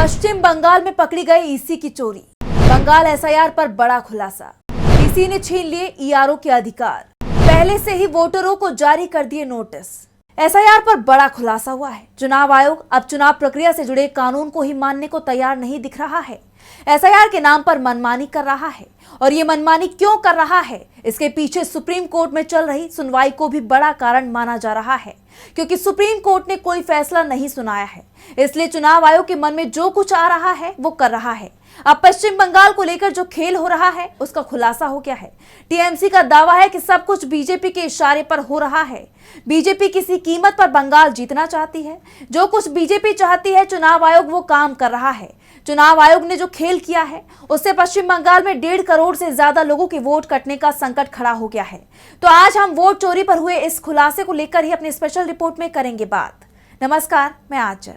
पश्चिम बंगाल में पकड़ी गई ईसी की चोरी। बंगाल एसआईआर पर बड़ा खुलासा। ईसी ने छीन लिए ईआरओ के अधिकार। पहले से ही वोटरों को जारी कर दिए नोटिस। एसआईआर पर बड़ा खुलासा हुआ है। चुनाव आयोग अब चुनाव प्रक्रिया से जुड़े कानून को ही मानने को तैयार नहीं दिख रहा है। एसआईआर के नाम पर मनमानी कर रहा है। और ये मनमानी क्यों कर रहा है, इसके पीछे सुप्रीम कोर्ट में चल रही सुनवाई को भी बड़ा कारण माना जा रहा है, क्योंकि सुप्रीम कोर्ट ने कोई फैसला नहीं सुनाया है। इसलिए चुनाव आयोग के मन में जो कुछ आ रहा है वो कर रहा है। अब पश्चिम बंगाल को लेकर जो खेल हो रहा है उसका खुलासा हो गया है। टीएमसी का दावा है कि सब कुछ बीजेपी के इशारे पर हो रहा है। बीजेपी किसी कीमत पर बंगाल जीतना चाहती है। जो कुछ बीजेपी चाहती है चुनाव आयोग वो काम कर रहा है। चुनाव आयोग ने जो खेल किया है उससे पश्चिम बंगाल में 1.5 करोड़ से ज्यादा लोगों के वोट कटने का संकट खड़ा हो गया है। तो आज हम वोट चोरी पर हुए इस खुलासे को लेकर ही अपनी स्पेशल रिपोर्ट में करेंगे बात। नमस्कार, मैं आंचल।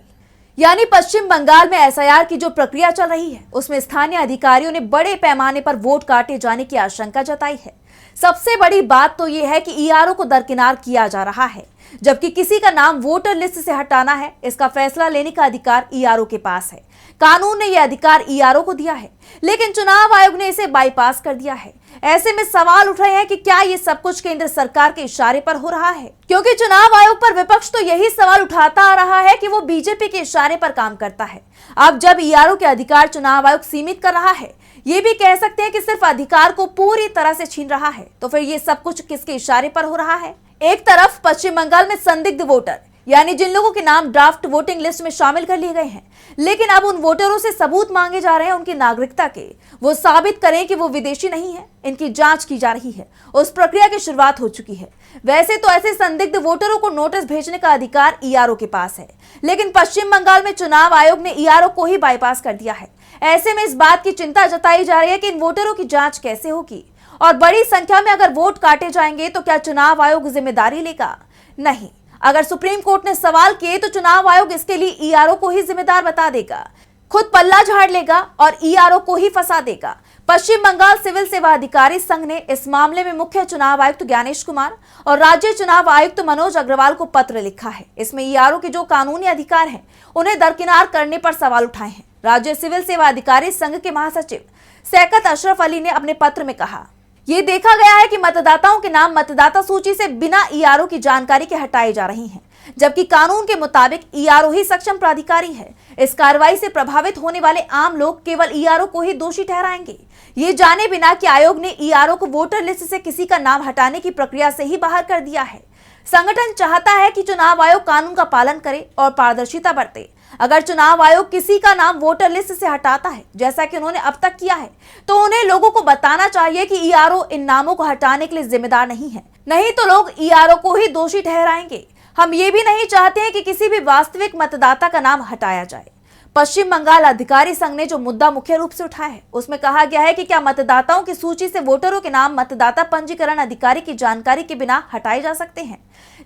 यानी पश्चिम बंगाल में एसआईआर की जो प्रक्रिया चल रही है उसमें स्थानीय अधिकारियों ने बड़े पैमाने पर वोट काटे जाने की आशंका जताई है। सबसे बड़ी बात तो यह है कि ईआरओ को दरकिनार किया जा रहा है, जबकि किसी का नाम वोटर लिस्ट से हटाना है इसका फैसला लेने का अधिकार ईआरओ के पास है। कानून ने यह अधिकार ईआरओ को दिया है, लेकिन चुनाव आयोग ने इसे बाईपास कर दिया है। ऐसे में सवाल उठ रहे हैं कि क्या ये सब कुछ केंद्र सरकार के इशारे पर हो रहा है, क्योंकि चुनाव आयोग पर विपक्ष तो यही सवाल उठाता आ रहा है कि वो बीजेपी के इशारे पर काम करता है। अब जब ईआरओ के अधिकार चुनाव आयोग सीमित कर रहा है, ये भी कह सकते हैं कि सिर्फ अधिकार को पूरी तरह से छीन रहा है, तो फिर ये सब कुछ किसके इशारे पर हो रहा है? एक तरफ पश्चिम बंगाल में संदिग्ध वोटर, यानी जिन लोगों के नाम ड्राफ्ट वोटिंग लिस्ट में शामिल कर लिए गए हैं, लेकिन अब उन वोटरों से सबूत मांगे जा रहे हैं उनकी नागरिकता के। वो साबित करें कि वो विदेशी नहीं है। इनकी जांच की जा रही है। उस प्रक्रिया की शुरुआत हो चुकी है। वैसे तो ऐसे संदिग्ध वोटरों को नोटिस भेजने का अधिकार ईआरओ के पास है, लेकिन पश्चिम बंगाल में चुनाव आयोग ने ईआरओ को ही बाईपास कर दिया है। ऐसे में इस बात की चिंता जताई जा रही है कि इन वोटरों की जांच कैसे होगी, और बड़ी संख्या में अगर वोट काटे जाएंगे तो क्या चुनाव आयोग जिम्मेदारी लेगा? नहीं। अगर सुप्रीम कोर्ट ने सवाल किए तो चुनाव आयोग इसके लिए ईआरओ को ही जिम्मेदार बता देगा, खुद पल्ला झाड़ लेगा और ईआरओ को ही फंसा देगा। पश्चिम बंगाल सिविल सेवा अधिकारी संघ ने इस मामले में मुख्य चुनाव आयुक्त ज्ञानेश कुमार और राज्य चुनाव आयुक्त मनोज अग्रवाल को पत्र लिखा है। इसमें ईआरओ के जो कानूनी अधिकार हैं उन्हें दरकिनार करने पर सवाल उठाए हैं। राज्य सिविल सेवा अधिकारी संघ के महासचिव सैकत अशरफ अली ने अपने पत्र में कहा, ये देखा गया है कि मतदाताओं के नाम मतदाता सूची से बिना ईआरओ की जानकारी के हटाए जा रहे हैं, जबकि कानून के मुताबिक ईआरओ ही सक्षम प्राधिकारी है। इस कार्रवाई से प्रभावित होने वाले आम लोग केवल ईआरओ को ही दोषी ठहराएंगे, ये जाने बिना कि आयोग ने ईआरओ को वोटर लिस्ट से किसी का नाम हटाने की प्रक्रिया से ही बाहर कर दिया है। संगठन चाहता है कि चुनाव आयोग कानून का पालन करे और पारदर्शिता बरते। अगर चुनाव आयोग किसी का नाम वोटर लिस्ट से हटाता है, जैसा कि उन्होंने अब तक किया है, तो उन्हें लोगों को बताना चाहिए कि ईआरओ इन नामों को हटाने के लिए जिम्मेदार नहीं है। नहीं तो लोग ईआरओ को ही दोषी ठहराएंगे। हम ये भी नहीं चाहते हैं कि किसी भी वास्तविक मतदाता का नाम हटाया जाए। पश्चिम बंगाल अधिकारी संघ ने जो मुद्दा मुख्य रूप से उठाया है उसमें कहा गया है कि क्या मतदाताओं की सूची से वोटरों के नाम मतदाता पंजीकरण अधिकारी की जानकारी के बिना हटाए जा सकते हैं,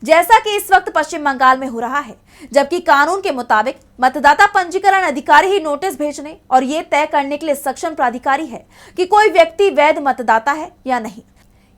जैसा कि इस वक्त पश्चिम बंगाल में हो रहा है, जबकि कानून के मुताबिक मतदाता पंजीकरण अधिकारी ही नोटिस भेजने और ये तय करने के लिए सक्षम प्राधिकारी है कि कोई व्यक्ति वैध मतदाता है या नहीं।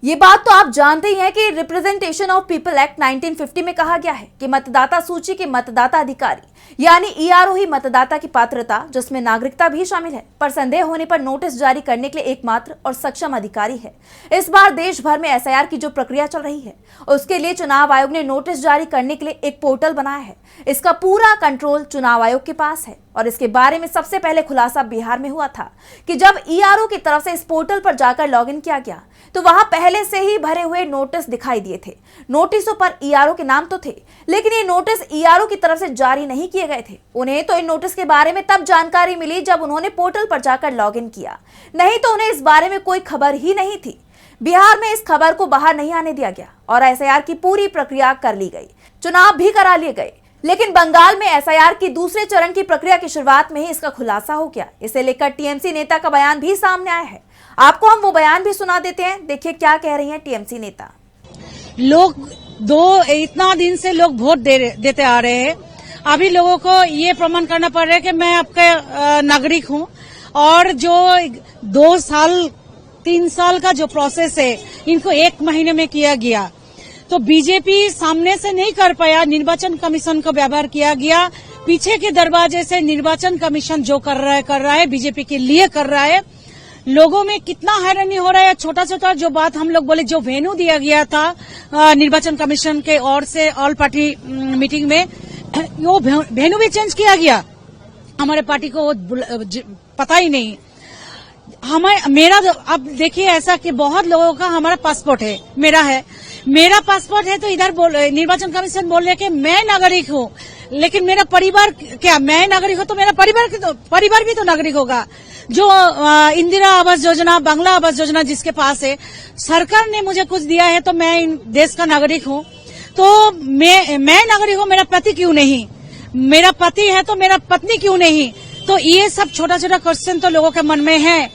ये बात तो आप जानते ही हैं कि रिप्रेजेंटेशन ऑफ पीपल एक्ट 1950 में कहा गया है कि मतदाता सूची के मतदाता अधिकारी यानी ईआरओ ही मतदाता की पात्रता, जिसमें नागरिकता भी शामिल है, पर संदेह होने पर नोटिस जारी करने के लिए एकमात्र और सक्षम अधिकारी है। इस बार देश भर में एसआईआर की जो प्रक्रिया चल रही है उसके लिए चुनाव आयोग ने नोटिस जारी करने के लिए एक पोर्टल बनाया है। इसका पूरा कंट्रोल चुनाव आयोग के पास है, और इसके बारे में सबसे पहले खुलासा बिहार में हुआ था कि जब ईआरओ की तरफ से इस पोर्टल पर जाकर लॉगिन किया गया तो वहां पहले से ही भरे हुए नोटिस दिखाई दिए थे। नोटिसों पर ईआरओ के नाम तो थे, लेकिन ये नोटिस ईआरओ की तरफ से जारी नहीं किए गए थे। उन्हें तो इन नोटिस के बारे में तब जानकारी मिली जब उन्होंने पोर्टल पर जाकर लॉगिन किया, नहीं तो उन्हें इस बारे में कोई खबर ही नहीं थी। बिहार में इस खबर को बाहर नहीं आने दिया गया और एसआईआर की पूरी प्रक्रिया कर ली गई, चुनाव भी करा लिए गए। लेकिन बंगाल में एसआईआर की दूसरे चरण की प्रक्रिया की शुरुआत में ही इसका खुलासा हो गया। इसे लेकर टीएमसी नेता का बयान भी सामने आया है। आपको हम वो बयान भी सुना देते हैं, देखिए क्या कह रही हैं टीएमसी नेता। लोग इतना दिन से लोग वोट देते आ रहे हैं। अभी लोगों को ये प्रमाण करना पड़ रहा है कि मैं आपका नागरिक हूँ, और जो 2 साल 3 साल का जो प्रोसेस है इनको 1 महीने में किया गया। तो बीजेपी सामने से नहीं कर पाया, निर्वाचन कमीशन को व्यवहार किया गया पीछे के दरवाजे से निर्वाचन कमीशन जो कर रहा है बीजेपी के लिए कर रहा है। लोगों में कितना हैरानी हो रहा है। छोटा छोटा जो बात हम लोग बोले, जो वेन्यू दिया गया था निर्वाचन कमीशन के ओर से ऑल पार्टी मीटिंग में, वो वेन्यू भी चेंज किया गया। हमारे पार्टी को पता ही नहीं। मेरा अब देखिए ऐसा कि बहुत लोगों का हमारा पासपोर्ट है, मेरा पासपोर्ट है, तो इधर निर्वाचन कमीशन बोल रहे कि मैं नागरिक हूँ, लेकिन मेरा परिवार क्या, मैं नागरिक हूँ तो मेरा परिवार भी तो नागरिक होगा। जो इंदिरा आवास योजना, बांग्ला आवास योजना जिसके पास है, सरकार ने मुझे कुछ दिया है तो मैं इन देश का नागरिक हूँ, तो मैं नागरिक हूँ, मेरा पति क्यों नहीं, मेरा पति है तो मेरा पत्नी क्यों नहीं। तो ये सब छोटा छोटा क्वेश्चन तो लोगों के मन में है।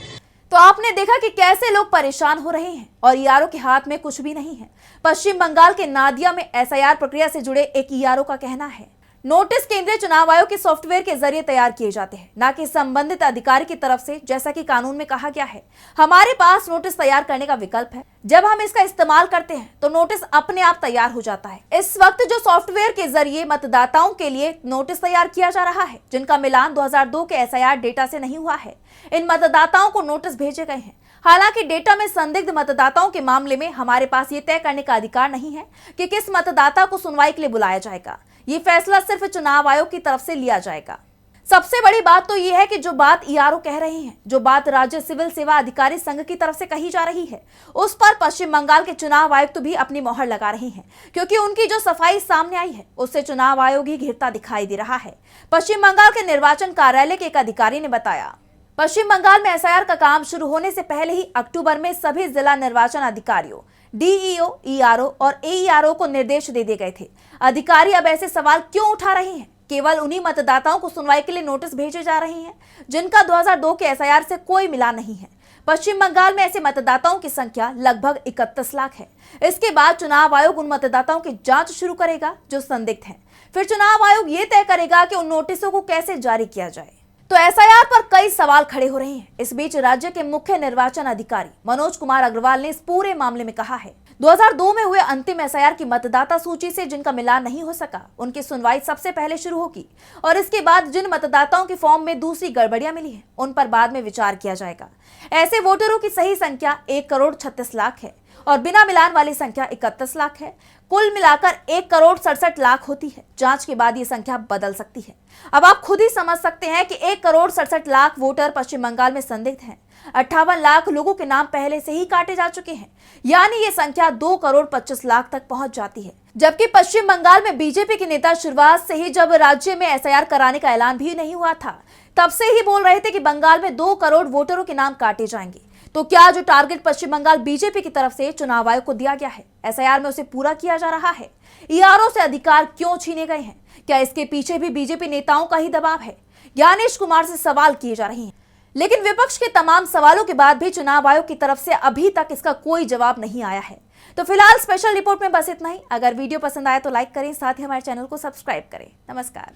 तो आपने देखा कि कैसे लोग परेशान हो रहे हैं और ईआरओ के हाथ में कुछ भी नहीं है। पश्चिम बंगाल के नादिया में एसआईआर प्रक्रिया से जुड़े एक ईआरओ का कहना है, नोटिस केंद्रीय चुनाव आयोग के सॉफ्टवेयर के जरिए तैयार किए जाते हैं, न कि संबंधित अधिकारी की तरफ से, जैसा कि कानून में कहा गया है। हमारे पास नोटिस तैयार करने का विकल्प है। जब हम इसका इस्तेमाल करते हैं तो नोटिस अपने आप तैयार हो जाता है। इस वक्त जो सॉफ्टवेयर के जरिए मतदाताओं के लिए नोटिस तैयार किया जा रहा है, जिनका मिलान 2002 के एसआईआर डेटा से नहीं हुआ है, इन मतदाताओं को नोटिस भेजे गए हैं। हालांकि डेटा में संदिग्ध मतदाताओं के मामले में हमारे पास ये तय करने का अधिकार नहीं है कि किस मतदाता को सुनवाई के लिए बुलाया जाएगा। ये फैसला सिर्फ चुनाव आयोग की तरफ से लिया जाएगा। सबसे बड़ी बात तो यह है कि जो बात ईआरओ कह रहे हैं, जो बात राज्य सिविल सेवा अधिकारी संघ की तरफ से कही जा रही है, उस पर पश्चिम बंगाल के चुनाव आयुक्त भी अपनी मोहर लगा रहे हैं, क्योंकि उनकी जो सफाई सामने आई है उससे चुनाव आयोग ही घिरता दिखाई दे रहा है। पश्चिम बंगाल के निर्वाचन कार्यालय के एक अधिकारी ने बताया, पश्चिम बंगाल में एसआईआर का काम शुरू होने से पहले ही अक्टूबर में सभी जिला निर्वाचन अधिकारियों, डीईओ, ईआरओ और एईआरओ को निर्देश दे दिए गए थे। अधिकारी अब ऐसे सवाल क्यों उठा रहे हैं? केवल उन्हीं मतदाताओं को सुनवाई के लिए नोटिस भेजे जा रहे हैं जिनका 2002 के एसआईआर से कोई मिलान नहीं है। पश्चिम बंगाल में ऐसे मतदाताओं की संख्या लगभग 31 लाख है। इसके बाद चुनाव आयोग उन मतदाताओं की जांच शुरू करेगा जो संदिग्ध हैं। फिर चुनाव आयोग ये तय करेगा कि उन नोटिसों को कैसे जारी किया जाए। तो एसआईआर पर कई सवाल खड़े हो रहे हैं। इस बीच राज्य के मुख्य निर्वाचन अधिकारी मनोज कुमार अग्रवाल ने इस पूरे मामले में कहा है, 2002 में हुए अंतिम एसआईआर की मतदाता सूची से जिनका मिलान नहीं हो सका, उनकी सुनवाई सबसे पहले शुरू होगी और इसके बाद जिन मतदाताओं के फॉर्म में दूसरी गड़बड़ियां मिली हैं, उन पर बाद में विचार किया जाएगा। ऐसे वोटरों की सही संख्या 1,36,00,000 है और बिना मिलान वाली संख्या 31 लाख है। कुल मिलाकर 1,67,00,000 होती है। जांच के बाद ये संख्या बदल सकती है। अब आप खुद ही समझ सकते हैं कि 1,67,00,000 वोटर पश्चिम बंगाल में संदिग्ध हैं। 58 लाख लोगों के नाम पहले से ही काटे जा चुके हैं, यानी ये संख्या 2,25,00,000 तक पहुंच जाती है। जबकि पश्चिम बंगाल में बीजेपी के नेता शुरुआत से ही, जब राज्य में एसआईआर कराने का ऐलान भी नहीं हुआ था, तब से ही बोल रहे थे कि बंगाल में 2 करोड़ वोटरों के नाम काटे जाएंगे। तो क्या जो टारगेट पश्चिम बंगाल बीजेपी की तरफ से चुनाव आयोग को दिया गया है, एसआईआर में उसे पूरा किया जा रहा है? ईआरओ से अधिकार क्यों छीने गए हैं? क्या इसके पीछे भी बीजेपी नेताओं का ही दबाव है? ज्ञानेश कुमार से सवाल किए जा रहे हैं, लेकिन विपक्ष के तमाम सवालों के बाद भी चुनाव आयोग की तरफ से अभी तक इसका कोई जवाब नहीं आया है। तो फिलहाल स्पेशल रिपोर्ट में बस इतना ही। अगर वीडियो पसंद आया तो लाइक करें, साथ ही हमारे चैनल को सब्सक्राइब करें। नमस्कार।